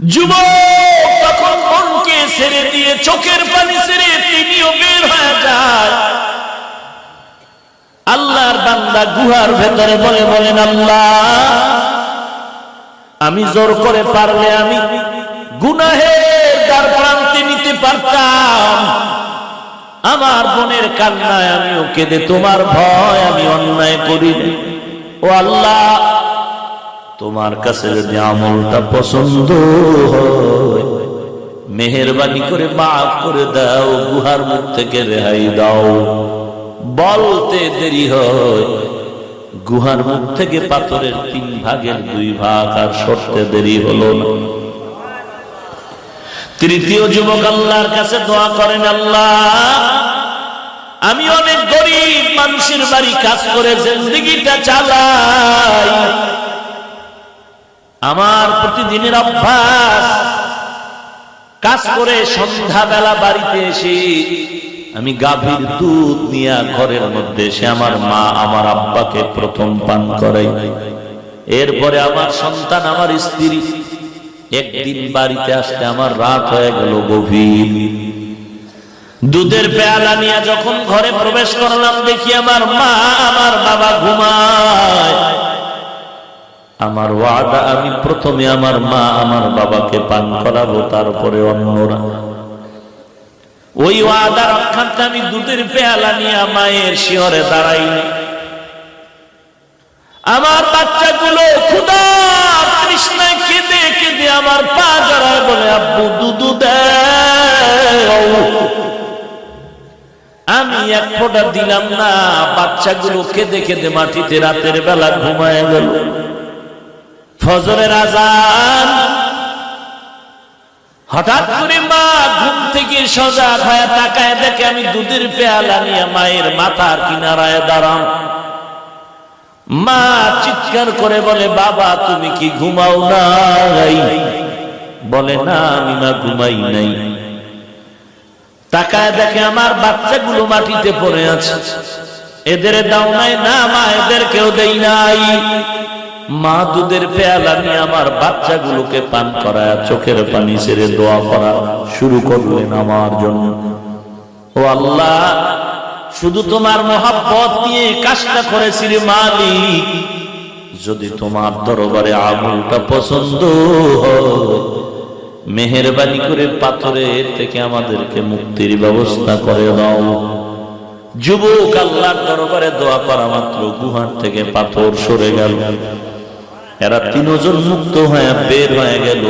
যুবক তখন মনকে ছেড়ে দিয়ে চোখের পানি ছেড়ে তিনিও বের হয়ে যায়। আল্লাহর বান্দা গুহার ভেতরে বলেন আল্লাহ, আমি জোর করে পারলে আমি গুনাহের দ্বার প্রান্তে নিতে পারতাম। আমার বোনের কান্নায় আমিও কেঁদে তোমার ভয় আমি অন্যায় করি। ও আল্লাহ, তোমার কাছে যদি আমলটা পছন্দ হয় মেহেরবানি করে মাফ করে দাও, গুহার মুখ থেকে রেহাই দাও। বলতে দেরি হয়, গুহার মুখ থেকে পাথরের 3 ভাগের 2 ভাগ আর সরতে দেরি হলো না। তৃতীয় যুবক আল্লাহর কাছে দোয়া করেন, আল্লাহ আমি অনেক গরিব মানুষের বাড়ি কাজ করে জিন্দেগিটা চালাই। আমার প্রতিদিনের অভ্যাস, কাজ করে সন্ধ্যাবেলা বাড়িতে এসে আমি গাভীর দুধ নিয়ে ঘরের মধ্যে এসে আমার মা আমার আব্বাকে প্রথম পান করাই। এরপরে আমার সন্তান আমার স্ত্রী। একদিন বাড়িতে আসতে আমার রাত হয়ে গেল গভীর। দুধের পেয়ালা নিয়ে যখন ঘরে প্রবেশ করলাম দেখি আমার মা আমার বাবা ঘুমায়। আমার ওয়াদা আমি প্রথমে আমার মা আমার বাবাকে পান করাবো, তারপরে অন্যরা। ওই ওয়াদা রক্ষার্থে আমি দুধের পেয়ালা নিয়ে মায়ের শিয়রে দাঁড়াইনি। আমার বাচ্চাগুলো ক্ষুধা তৃষ্ণায় কেঁদে কেঁদে আমার পা জড়ায় বলে আব্বু দুধ দাও। আমি এক ফোঁটা দিলাম না। বাচ্চাগুলো কেঁদে কেঁদে মাটিতে রাতের বেলা ঘুমায় গেল। ফজরের আযান, হঠাৎ করে মা ঘুম থেকে সজাগ হয়ে তাকায় দেখে আমি দুধের পেয়ালা নিয়ে মায়ের মাথার কিনারায় দাঁড়াম। মা চিৎকার করে বলে, বাবা তুমি কি ঘুমাও নাই? বলে, না আমি না ঘুমাই নাই। তাকায় দেখে আমার বাচ্চাগুলো মাটিতে পড়ে আছে। এদের দাও নাই? না মা, এদেরকেও দেই নাই। মা দুধের পেয়ালা নিয়ে আমার বাচ্চাগুলোকে পান করায় চোখের পানি ছেড়ে দোয়া করা শুরু করলেন আমার জন্য। ও আল্লাহ, শুধু তোমার মহব্বত নিয়ে কাজটা করেছি রে মালিক। যদি তোমার দরবারে আমলটা পছন্দ হয় মেহেরবানি করে পাথরের থেকে আমাদেরকে মুক্তির ব্যবস্থা করে দাও। যুবক আল্লাহর দরবারে দোয়া করা মাত্র গুহার থেকে পাথর সরে গেল। এরা 3 জন মুক্ত হয়ে বের হয়ে গেল।